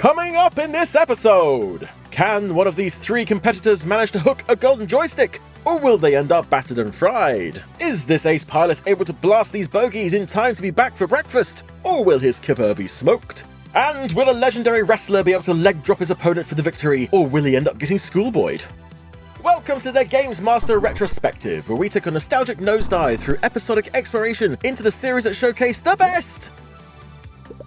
Coming up in this episode, can one of these three competitors manage to hook a golden joystick? Or will they end up battered and fried? Is this ace pilot able to blast these bogeys in time to be back for breakfast? Or will his kipper be smoked? And will a legendary wrestler be able to leg drop his opponent for the victory? Or will he end up getting schoolboyed? Welcome to the Games Master Retrospective, where we take a nostalgic nosedive through episodic exploration into the series that showcase the best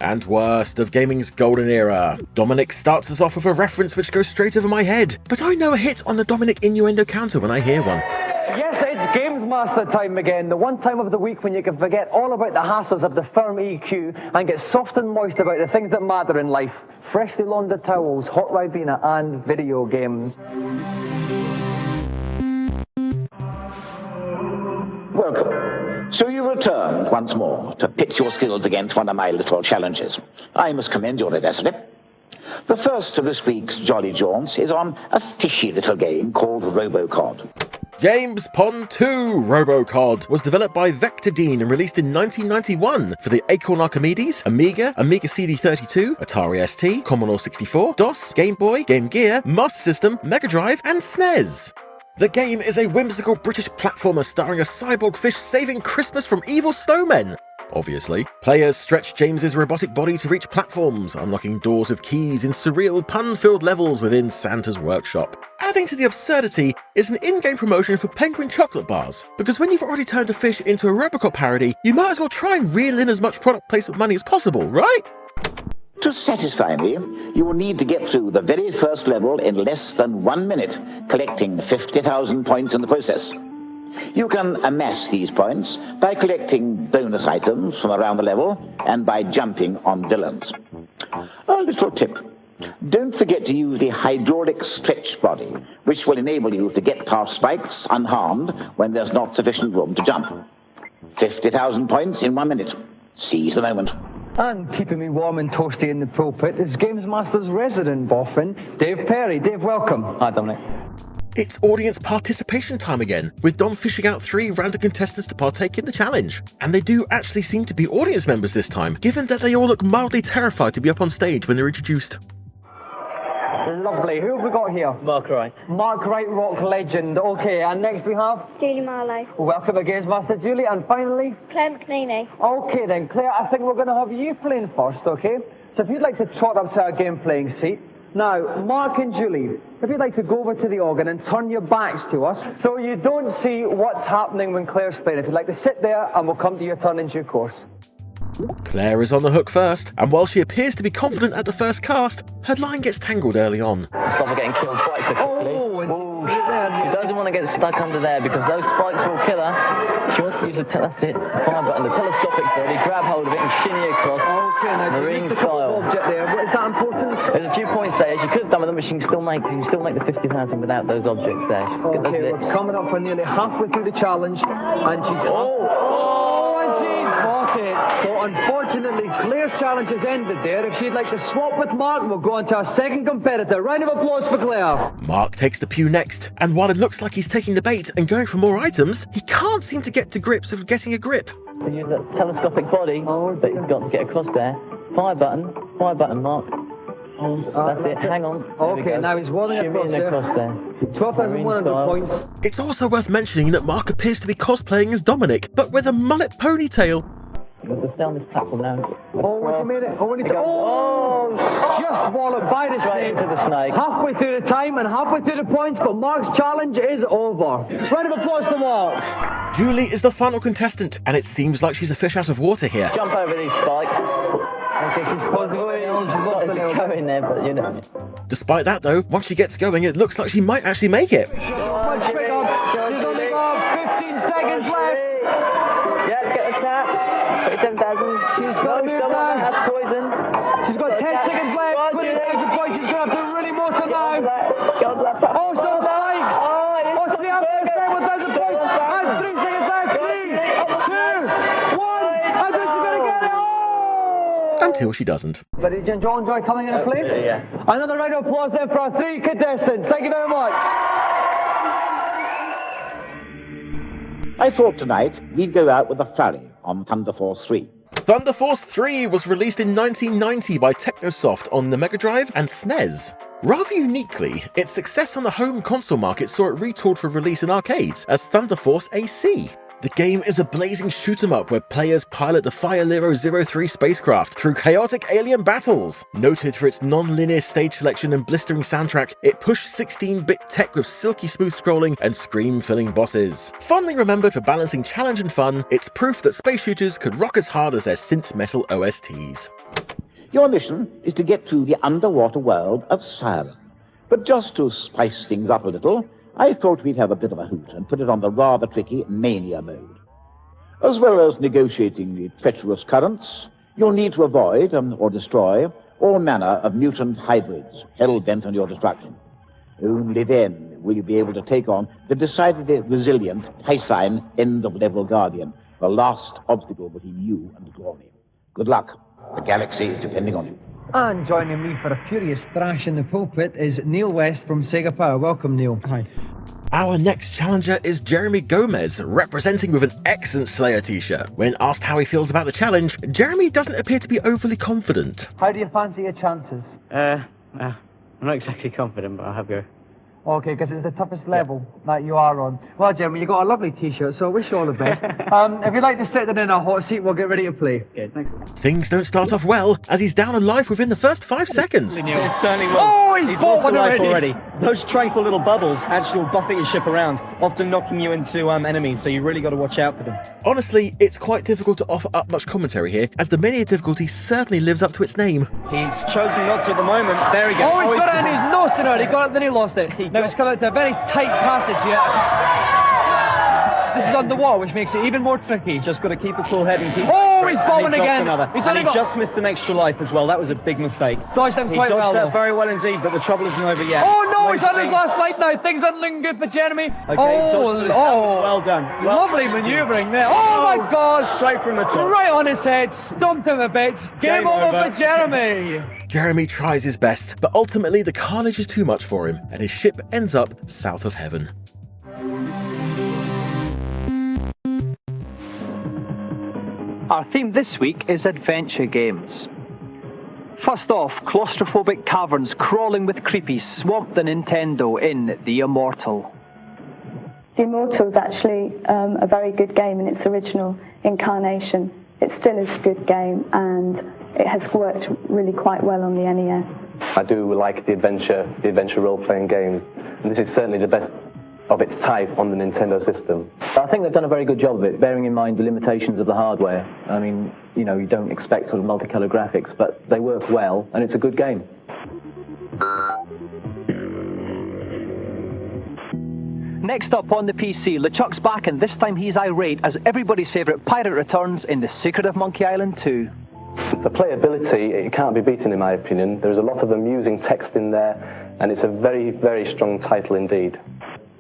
and worst of gaming's golden era. Dominic starts us off with a reference which goes straight over my head, but I know a hit on the Dominic innuendo counter when I hear one. Yes, it's Games Master time again, the one time of the week when you can forget all about the hassles of the firm EQ and get soft and moist about the things that matter in life. Freshly laundered towels, hot Ribena, and video games. Welcome. So you returned once more to pit your skills against one of my little challenges. I must commend your audacity. The first of this week's Jolly Jaunts is on a fishy little game called Robocod. James Pond 2 Robocod was developed by Vectordine and released in 1991 for the Acorn Archimedes, Amiga, Amiga CD32, Atari ST, Commodore 64, DOS, Game Boy, Game Gear, Master System, Mega Drive, and SNES. The game is a whimsical British platformer starring a cyborg fish saving Christmas from evil snowmen. Obviously, players stretch James's robotic body to reach platforms, unlocking doors with keys in surreal, pun-filled levels within Santa's workshop. Adding to the absurdity is an in-game promotion for Penguin chocolate bars, because when you've already turned a fish into a Robocop parody, you might as well try and reel in as much product placement money as possible, right? To satisfy me, you will need to get through the very first level in less than 1 minute, collecting 50,000 points in the process. You can amass these points by collecting bonus items from around the level and by jumping on villains. A little tip. Don't forget to use the hydraulic stretch body, which will enable you to get past spikes unharmed when there's not sufficient room to jump. 50,000 points in 1 minute. Seize the moment. And keeping me warm and toasty in the pulpit is Games Master's resident boffin, Dave Perry. Dave, welcome. Hi, Dominic. It's audience participation time again, with Dom fishing out 3 random contestants to partake in the challenge. And they do actually seem to be audience members this time, given that they all look mildly terrified to be up on stage when they're introduced. Lovely. Who have we got here? Mark Wright. Mark Wright, rock legend. Okay, and next we have? Julie Marlowe. Welcome to Games Master, Julie. And finally? Claire McNeely. Okay then, Claire, I think we're going to have you playing first, okay? So if you'd like to trot up to our game playing seat. Now, Mark and Julie, if you'd like to go over to the organ and turn your backs to us so you don't see what's happening when Claire's playing. If you'd like to sit there and we'll come to your turn in due course. Claire is on the hook first, and while she appears to be confident at the first cast, her line gets tangled early on. Stop her getting killed quite so quickly. She doesn't want to get stuck under there because those spikes will kill her. She wants to use the, that's it, fire button, the telescopic body, grab hold of it and shinny across. Okay, now Marine just style. Object there. Is that important? There's a few points there. She could have done with them, but she can still make the 50,000 without those objects there. She's got those Okay, lips. we're coming up for nearly halfway through the challenge, and she's and she's bought it. So unfortunately, Claire's challenge has ended there. If she'd like to swap with Mark, we'll go on to our second competitor. Round of applause for Claire. Mark takes the pew next, and while it looks like he's taking the bait and going for more items, he can't seem to get to grips with getting a grip. So use that telescopic body, but you've got to get across there. Fire button, Mark. That's it, hang on. Okay, now he's rolling across there. 12,100 points. It's also worth mentioning that Mark appears to be cosplaying as Dominic, but with a mullet ponytail. He wants to stay on this platform now. Oh, we made it. Oh, we need to... Just walloped by the Straight snake. into the snake. Halfway through the time and halfway through the points, but Mark's challenge is over. Round of applause for Mark. Julie is the final contestant, and it seems like she's a fish out of water here. Jump over these spikes. Okay, she's pausing. She's got in there, but you know. Despite that though, once she gets going, it looks like she might actually make it. She's only got 15 seconds left. Yeah, get the tap. 37,000. She's got to move now. That's poison. She's got 10 seconds left. 20,000 points. She's going to have to really motor now. Oh, some spikes. What's the answer? 1,000 points. And 3 seconds left. 3, 2, 1. I think she's going to get it. Until she doesn't. But did you enjoy coming in and playing? Yeah. Another round of applause then for our 3 contestants. Thank you very much. I thought tonight we'd go out with a flurry on Thunder Force 3. Thunder Force 3 was released in 1990 by Technosoft on the Mega Drive and SNES. Rather uniquely, its success on the home console market saw it retooled for release in arcades as Thunder Force AC. The game is a blazing shoot-'em-up where players pilot the Fireliro 03 spacecraft through chaotic alien battles. Noted for its non-linear stage selection and blistering soundtrack, it pushed 16-bit tech with silky smooth scrolling and scream-filling bosses. Fondly remembered for balancing challenge and fun, it's proof that space shooters could rock as hard as their synth metal OSTs. Your mission is to get to the underwater world of Siren. But just to spice things up a little, I thought we'd have a bit of a hoot and put it on the rather tricky Mania mode. As well as negotiating the treacherous currents, you'll need to avoid or destroy all manner of mutant hybrids hell-bent on your destruction. Only then will you be able to take on the decidedly resilient Piscine end-of-level Guardian, the last obstacle between you and glory. Good luck. The galaxy is depending on you. And joining me for a furious thrash in the pulpit is Neil West from Sega Power. Welcome, Neil. Hi. Our next challenger is Jeremy Gomez, representing with an excellent Slayer t-shirt. When asked how he feels about the challenge, Jeremy doesn't appear to be overly confident. How do you fancy your chances? I'm not exactly confident, but I'll have a go. Okay, because it's the toughest level that you are on. Well, Jeremy, you got a lovely t-shirt, so I wish you all the best. If you'd like to sit in a hot seat, we'll get ready to play. Yeah, thanks. Things don't start off well, as he's down alive within the first 5 seconds. It certainly will. Oh, he's bought lost one a life already. Those tranquil little bubbles actually will buffet your ship around, often knocking you into enemies, so you really got to watch out for them. Honestly, it's quite difficult to offer up much commentary here, as the Mania difficulty certainly lives up to its name. He's chosen not to at the moment. There he goes. Oh, he's got it and he's nosing it. He got it, then he lost it. Now he's got it to a very tight passage here. This is on the wall, which makes it even more tricky. Just got to keep a cool head and keep... Oh, he's bombing and he again. Another. He's And only he got... just missed an extra life as well. That was a big mistake. Dodged him He quite dodged well, that though. very well indeed, but the trouble isn't over yet. Oh no, he's on his Basically- last light now. Things aren't looking good for Jeremy. Okay, oh, dodged this. That was well done. Well lovely done. manoeuvring there. Oh my God! Straight from the top. Right on his head, stumped him a bit. Game over for Jeremy. Jeremy tries his best, but ultimately the carnage is too much for him, and his ship ends up south of heaven. Our theme this week is adventure games. First off, claustrophobic caverns crawling with creepies swamp the Nintendo in The Immortal. The Immortal is actually a very good game in its original incarnation. It still is a good game, and it has worked really quite well on the NES. I do like the adventure role-playing games, and this is certainly the best of its type on the Nintendo system. I think they've done a very good job of it, bearing in mind the limitations of the hardware. I mean, you know, you don't expect sort of multicolour graphics, but they work well, and it's a good game. Next up on the PC, LeChuck's back, and this time he's irate as everybody's favourite pirate returns in The Secret of Monkey Island 2. The playability, it can't be beaten in my opinion. There's a lot of amusing text in there, and it's a very, very strong title indeed.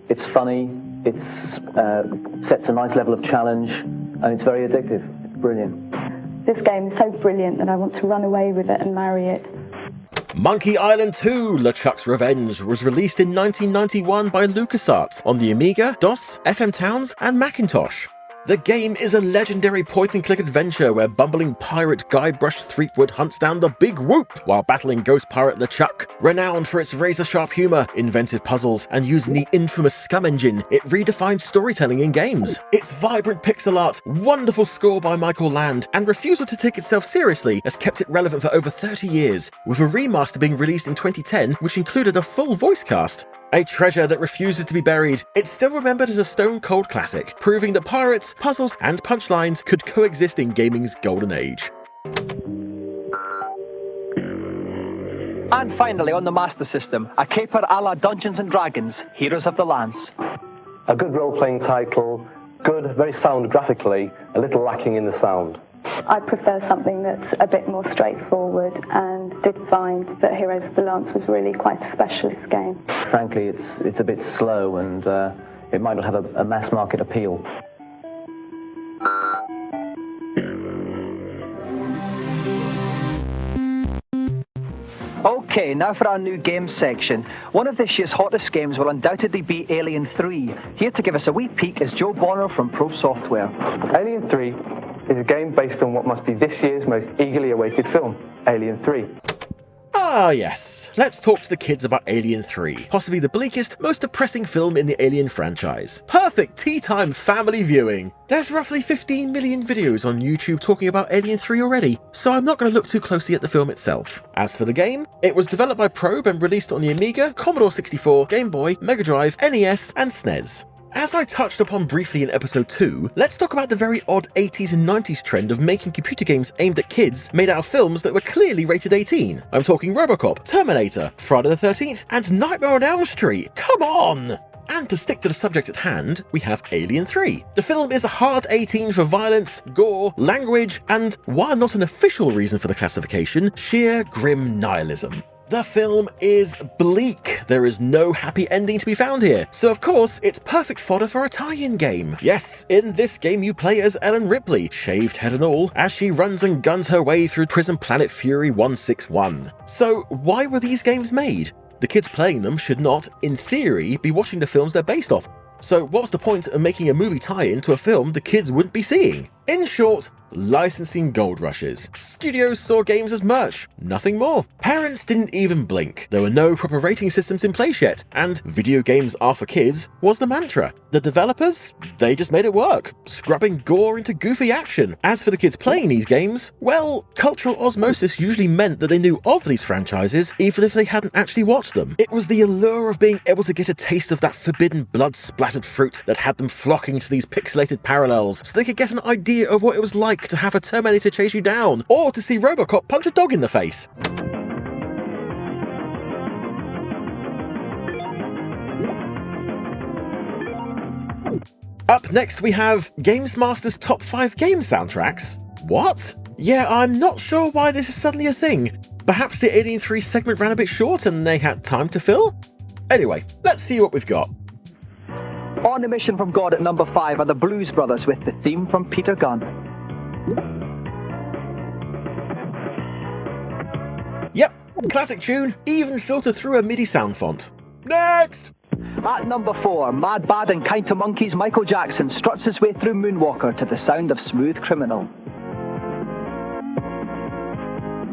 It's funny, it sets a nice level of challenge, and it's very addictive. It's brilliant. This game is so brilliant that I want to run away with it and marry it. Monkey Island 2: LeChuck's Revenge was released in 1991 by LucasArts on the Amiga, DOS, FM Towns, and Macintosh. The game is a legendary point-and-click adventure where bumbling pirate Guybrush Threepwood hunts down the Big Whoop while battling ghost pirate LeChuck. Renowned for its razor-sharp humour, inventive puzzles, and using the infamous Scum Engine, it redefines storytelling in games. Its vibrant pixel art, wonderful score by Michael Land, and refusal to take itself seriously has kept it relevant for over 30 years, with a remaster being released in 2010 which included a full voice cast. A treasure that refuses to be buried, it's still remembered as a stone-cold classic, proving that pirates, puzzles, and punchlines could coexist in gaming's golden age. And finally, on the Master System, a caper a la Dungeons & Dragons, Heroes of the Lance. A good role-playing title, good, very sound graphically, a little lacking in the sound. I prefer something that's a bit more straightforward, and did find that Heroes of the Lance was really quite a specialist game. Frankly, it's a bit slow, and it might not have a mass market appeal. Okay, now for our new games section. One of this year's hottest games will undoubtedly be Alien 3. Here to give us a wee peek is Joe Bonner from Pro Software. Alien 3 is a game based on what must be this year's most eagerly awaited film, Alien 3. Ah yes, let's talk to the kids about Alien 3, possibly the bleakest, most depressing film in the Alien franchise. Perfect tea time family viewing! There's roughly 15 million videos on YouTube talking about Alien 3 already, so I'm not going to look too closely at the film itself. As for the game, it was developed by Probe and released on the Amiga, Commodore 64, Game Boy, Mega Drive, NES and SNES. As I touched upon briefly in episode 2, let's talk about the very odd 80s and 90s trend of making computer games aimed at kids made out of films that were clearly rated 18. I'm talking Robocop, Terminator, Friday the 13th, and Nightmare on Elm Street. Come on! And to stick to the subject at hand, we have Alien 3. The film is a hard 18 for violence, gore, language, and, while not an official reason for the classification, sheer grim nihilism. The film is bleak. There is no happy ending to be found here, so of course it's perfect fodder for a tie-in game. Yes, in this game you play as Ellen Ripley, shaved head and all, as she runs and guns her way through Prison Planet Fury 161. So why were these games made? The kids playing them should not, in theory, be watching the films they're based off. So what's the point of making a movie tie-in to a film the kids wouldn't be seeing? In short, licensing gold rushes. Studios saw games as merch, nothing more. Parents didn't even blink. There were no proper rating systems in place yet, and video games are for kids was the mantra. The developers, they just made it work, scrubbing gore into goofy action. As for the kids playing these games, well, cultural osmosis usually meant that they knew of these franchises even if they hadn't actually watched them. It was the allure of being able to get a taste of that forbidden blood-splattered fruit that had them flocking to these pixelated parallels so they could get an idea of what it was like to have a Terminator chase you down, or to see Robocop punch a dog in the face. Up next we have Games Master's Top 5 Game Soundtracks. What? Yeah, I'm not sure why this is suddenly a thing. Perhaps the Alien 3 segment ran a bit short and they had time to fill? Anyway, let's see what we've got. On a Mission from God at number 5 are the Blues Brothers with the theme from Peter Gunn. Yep, classic tune, even filtered through a MIDI sound font. Next! At number 4, Mad Bad and Kind to Monkeys' Michael Jackson struts his way through Moonwalker to the sound of Smooth Criminal.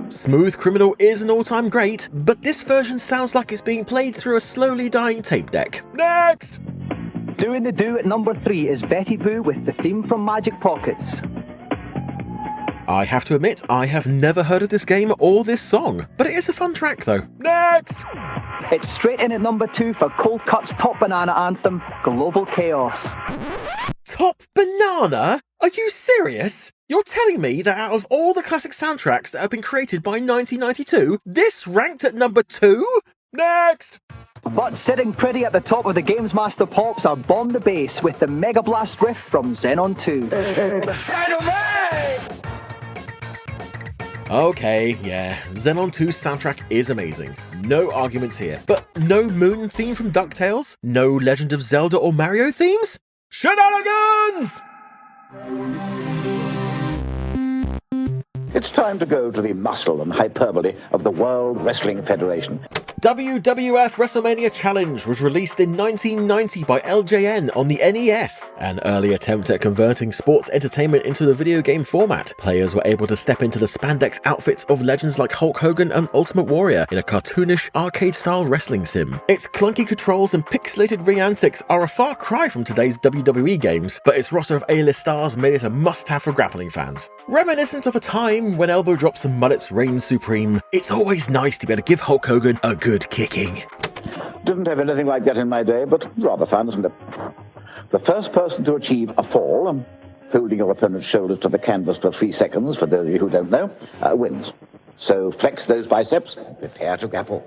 Smooth Criminal is an all-time great, but this version sounds like it's being played through a slowly dying tape deck. Next! Doing the Do at number 3 is Betty Boo with the theme from Magic Pockets. I have to admit, I have never heard of this game or this song, but it is a fun track though. Next! It's straight in at number 2 for Cold Cut's Top Banana anthem, Global Chaos. Top Banana? Are you serious? You're telling me that out of all the classic soundtracks that have been created by 1992, this ranked at number 2? Next! But sitting pretty at the top of the Games Master Pops are Bomb the Bass with the Mega Blast riff from Xenon 2. Okay, yeah, Xenon 2's soundtrack is amazing. No arguments here. But no Moon theme from DuckTales? No Legend of Zelda or Mario themes? Shenanigans! It's time to go to the muscle and hyperbole of the World Wrestling Federation. WWF WrestleMania Challenge was released in 1990 by LJN on the NES, an early attempt at converting sports entertainment into the video game format. Players were able to step into the spandex outfits of legends like Hulk Hogan and Ultimate Warrior in a cartoonish, arcade-style wrestling sim. Its clunky controls and pixelated ring antics are a far cry from today's WWE games, but its roster of A-list stars made it a must-have for grappling fans. Reminiscent of a time when elbow drops and mullets reigned supreme, it's always nice to be able to give Hulk Hogan a good kicking. Didn't have anything like that in my day, but rather fun, isn't it? The first person to achieve a fall, holding your opponent's shoulders to the canvas for 3 seconds, for those of you who don't know, wins. So flex those biceps, prepare to grapple.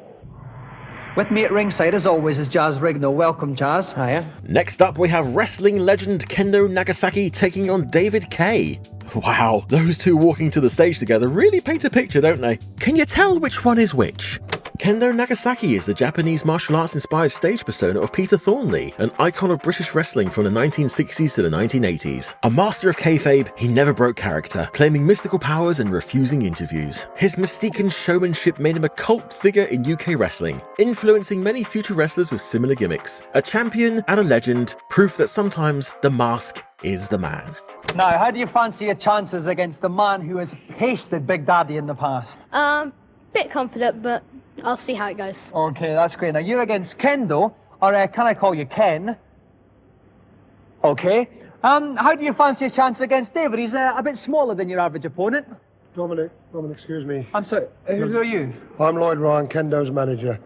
With me at ringside, as always, is Jazz Rignall. Welcome, Jazz. Hiya. Next up, we have wrestling legend Kendo Nagasaki taking on David Kay. Wow, those two walking to the stage together really paint a picture, don't they? Can you tell which one is which? Kendo Nagasaki is the Japanese martial arts inspired stage persona of Peter Thornley, an icon of British wrestling from the 1960s to the 1980s. A master of kayfabe, he never broke character, claiming mystical powers and refusing interviews. His mystique and showmanship made him a cult figure in UK wrestling, influencing many future wrestlers with similar gimmicks. A champion and a legend, proof that sometimes the mask is the man. Now, how do you fancy your chances against the man who has pasted Big Daddy in the past? Bit confident, but I'll see how it goes. Okay, that's great. Now, you're against Kendo, or can I call you Ken? Okay. How do you fancy your chance against David? He's a bit smaller than your average opponent. Dominic, excuse me. I'm sorry, who are you? I'm Lloyd Ryan, Kendo's manager.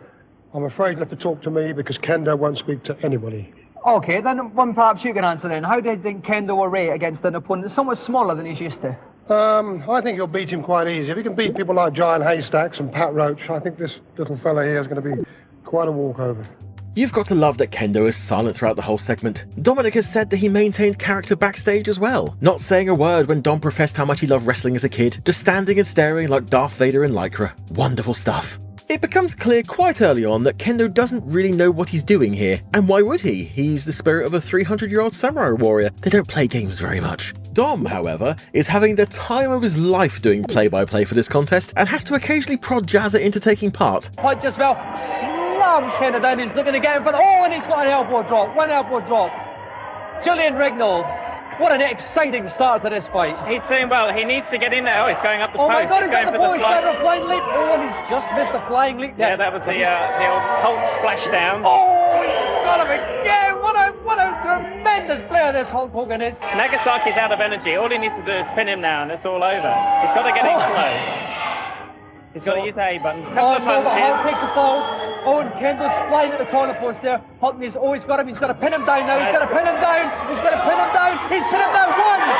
I'm afraid you'll have to talk to me because Kendo won't speak to anybody. Okay, then one perhaps you can answer then. How do you think Kendo will rate against an opponent somewhat smaller than he's used to? I think he'll beat him quite easy. If he can beat people like Giant Haystacks and Pat Roach, I think this little fella here is going to be quite a walkover. You've got to love that Kendo is silent throughout the whole segment. Dominic has said that he maintained character backstage as well, not saying a word when Dom professed how much he loved wrestling as a kid, just standing and staring like Darth Vader in Lycra. Wonderful stuff. It becomes clear quite early on that Kendo doesn't really know what he's doing here, and why would he? He's the spirit of a 300-year-old samurai warrior. They don't play games very much. Dom, however, is having the time of his life doing play-by-play for this contest, and has to occasionally prod Jazza into taking part. Punch as well, slams Kendo down, he's looking to get in front, oh, and he's got an elbow drop, one elbow drop. Julian Rignall, what an exciting start to this fight. He's doing well, he needs to get in there, oh, he's going up the post. Oh my God, he's going at the post, he's a flying leap, oh, and he's just missed the flying leap. Yeah, that was the old Hulk splashdown. Oh, he's got him again, what a tremendous player this Hulk Hogan is. Nagasaki's out of energy, all he needs to do is pin him now and it's all over. He's got to get in close. He's got to use the A button, couple of punches. Hulk takes a fall. Oh, and Kendo's flying at the corner post there. Hulk needs, oh, he's got him. He's got to pin him down now. He's got to pin him down. He's got to pin him down. He's pinned him down. One, two,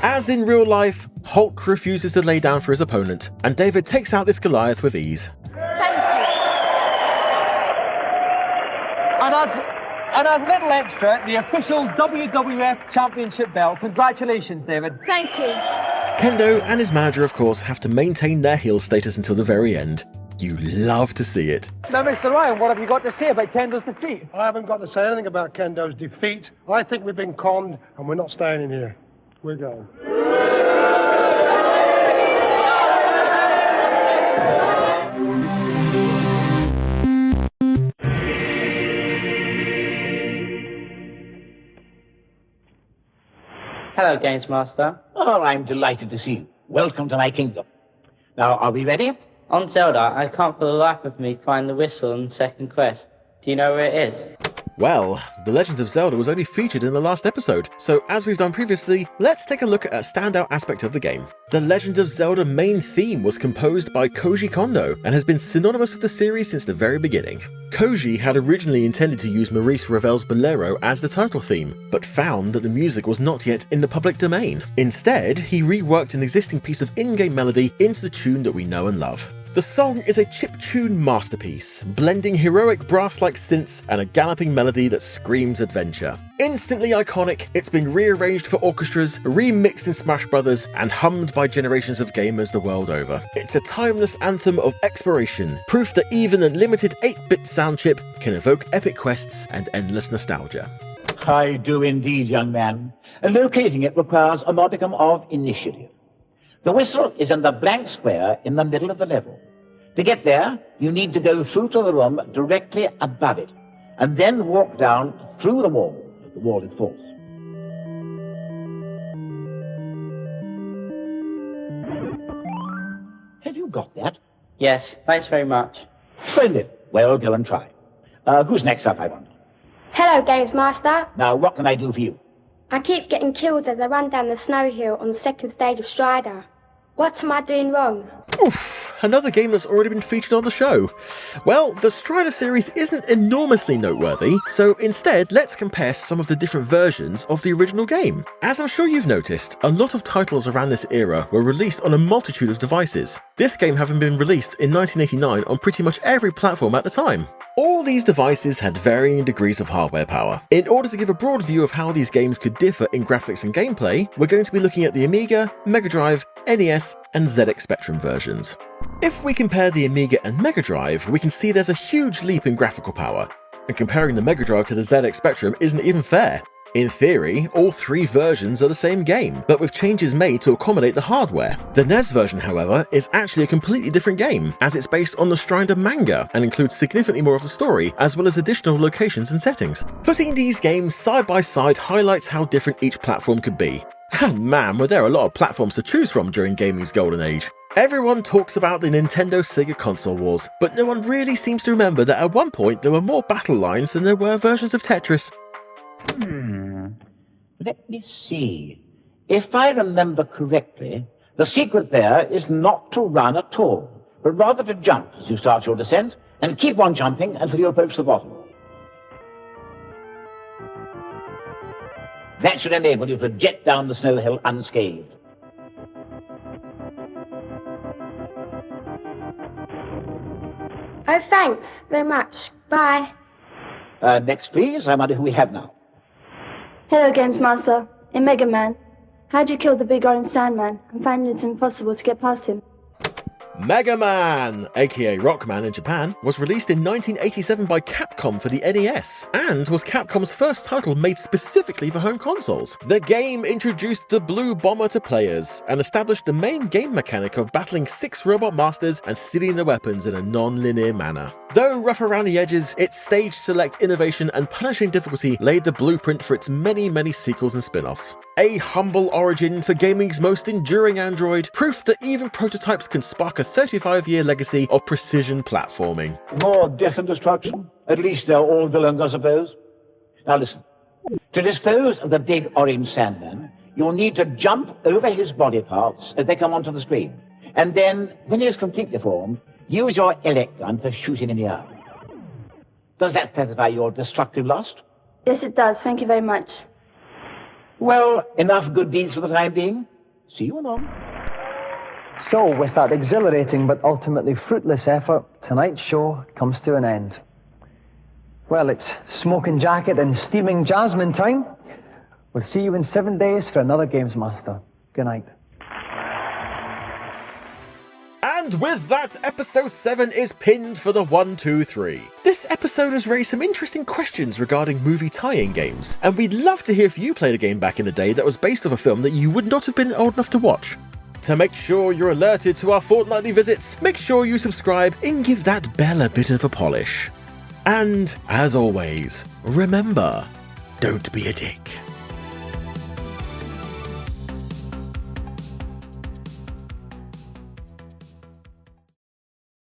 As in real life, Hulk refuses to lay down for his opponent, and David takes out this Goliath with ease. And a little extra, the official WWF Championship belt. Congratulations, David. Thank you. Kendo and his manager, of course, have to maintain their heel status until the very end. You love to see it. Now, Mr. Ryan, what have you got to say about Kendo's defeat? I haven't got to say anything about Kendo's defeat. I think we've been conned and we're not staying in here. We're going. Hello, Games Master. Oh, I'm delighted to see you. Welcome to my kingdom. Now, are we ready? On Zelda, I can't for the life of me find the whistle in the second quest. Do you know where it is? Well, The Legend of Zelda was only featured in the last episode, so as we've done previously, let's take a look at a standout aspect of the game. The Legend of Zelda main theme was composed by Koji Kondo and has been synonymous with the series since the very beginning. Koji had originally intended to use Maurice Ravel's Bolero as the title theme, but found that the music was not yet in the public domain. Instead, he reworked an existing piece of in-game melody into the tune that we know and love. The song is a chiptune masterpiece, blending heroic brass-like synths and a galloping melody that screams adventure. Instantly iconic, it's been rearranged for orchestras, remixed in Smash Brothers, and hummed by generations of gamers the world over. It's a timeless anthem of exploration, proof that even a limited 8-bit sound chip can evoke epic quests and endless nostalgia. I do indeed, young man. Locating it requires a modicum of initiative. The whistle is in the blank square in the middle of the level. To get there, you need to go through to the room directly above it, and then walk down through the wall, if the wall is false. Have you got that? Yes, thanks very much. Splendid. Well, go and try. Who's next up, I wonder? Hello, Games Master. Now, what can I do for you? I keep getting killed as I run down the snow hill on the second stage of Strider. What am I doing wrong? Oof, another game that's already been featured on the show. Well, the Strider series isn't enormously noteworthy, so instead let's compare some of the different versions of the original game. As I'm sure you've noticed, a lot of titles around this era were released on a multitude of devices. this game having been released in 1989 on pretty much every platform at the time. All these devices had varying degrees of hardware power. In order to give a broad view of how these games could differ in graphics and gameplay, we're going to be looking at the Amiga, Mega Drive, NES, and ZX Spectrum versions. If we compare the Amiga and Mega Drive, we can see there's a huge leap in graphical power, and comparing the Mega Drive to the ZX Spectrum isn't even fair. In theory, all three versions are the same game, but with changes made to accommodate the hardware. The NES version, however, is actually a completely different game, as it's based on the Strider manga and includes significantly more of the story, as well as additional locations and settings. Putting these games side by side highlights how different each platform could be. And man, were there a lot of platforms to choose from during gaming's golden age. Everyone talks about the Nintendo Sega console wars, but no one really seems to remember that at one point there were more battle lines than there were versions of Tetris. Let me see. If I remember correctly, the secret there is not to run at all, but rather to jump as you start your descent, and keep on jumping until you approach the bottom. That should enable you to jet down the snow hill unscathed. Oh, thanks very much. Bye. Next, please. I wonder who we have now. Hello, Games Master. In Mega Man, how'd you kill the big orange Sandman? I'm finding it's impossible to get past him. Mega Man, aka Rockman in Japan, was released in 1987 by Capcom for the NES, and was Capcom's first title made specifically for home consoles. The game introduced the Blue Bomber to players, and established the main game mechanic of battling 6 robot masters and stealing their weapons in a non-linear manner. Though rough around the edges, its stage select innovation and punishing difficulty laid the blueprint for its many sequels and spin-offs. A humble origin for gaming's most enduring android, proof that even prototypes can spark a 35-year legacy of precision platforming. More death and destruction? At least they're all villains, I suppose. Now listen. To dispose of the big orange Sandman, you'll need to jump over his body parts as they come onto the screen. And then, when he is completely formed, use your elect gun to shoot him in the eye. Does that specify your destructive lust? Yes, it does. Thank you very much. Well, enough good deeds for the time being. See you anon. So, with that exhilarating but ultimately fruitless effort, tonight's show comes to an end. Well, it's smoking jacket and steaming jasmine time. We'll see you in 7 days for another Games Master. Good night. And with that, episode 7 is pinned for the 1, 2, 3. This episode has raised some interesting questions regarding movie tie-in games, and we'd love to hear if you played a game back in the day that was based off a film that you would not have been old enough to watch. To make sure you're alerted to our fortnightly visits, make sure you subscribe and give that bell a bit of a polish. And, as always, remember, don't be a dick.